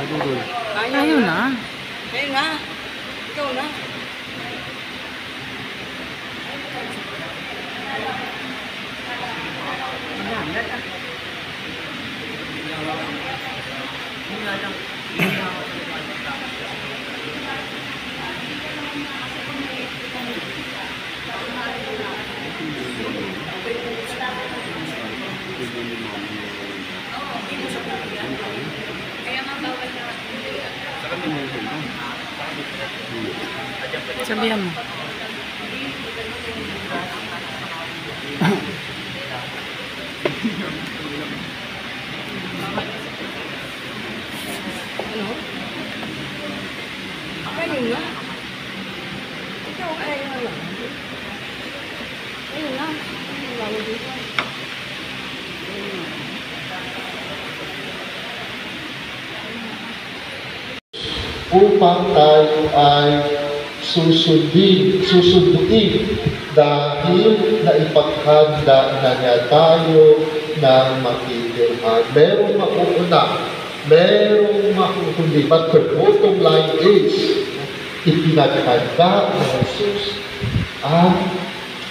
Ayaw na. Ayaw na. Ikaw na. Sabihan mo. Ano? Ayaw na. Ikaw ayaw na. Ayaw na. Ayaw dito. Upang tayo ay susunduin dahil naipaghanda na niya tayo ng makikihan. Merong makuuna, merong makuhuli. But the bottom line is, ipinaghanda ng Jesus ang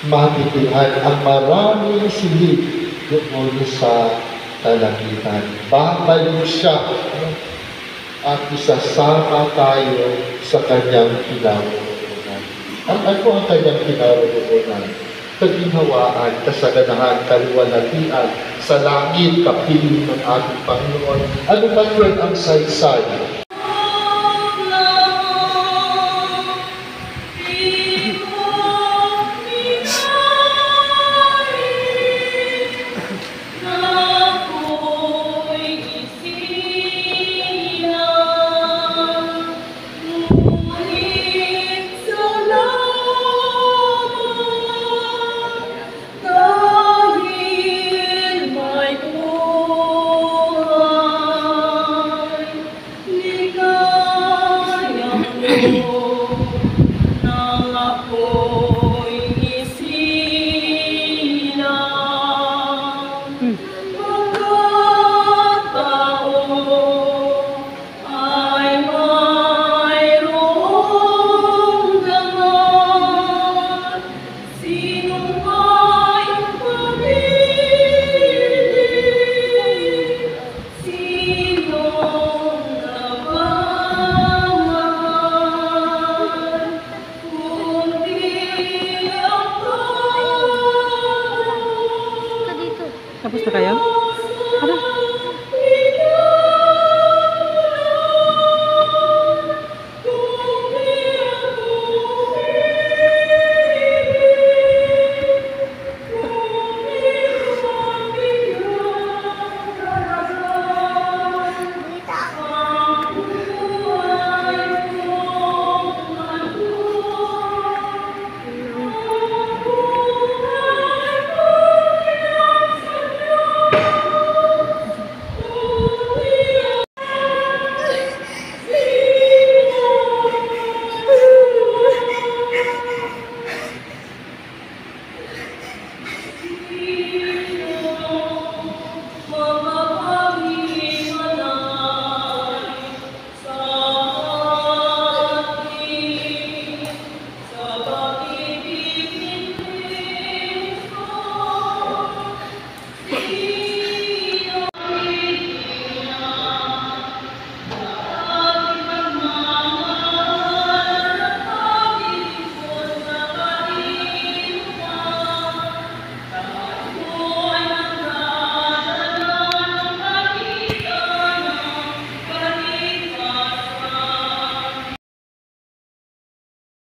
makikihan. Ang maraming silid doon sa kalangitan. Babalik siya at isasama tayo sa kanyang kinabubunan. Ano ang kanyang kinabubunan? Kaginhawaan, kasaganahan, kaluwalhatian, sa langit, kapiling ng ating Panginoon. Ano ba yun ang saysay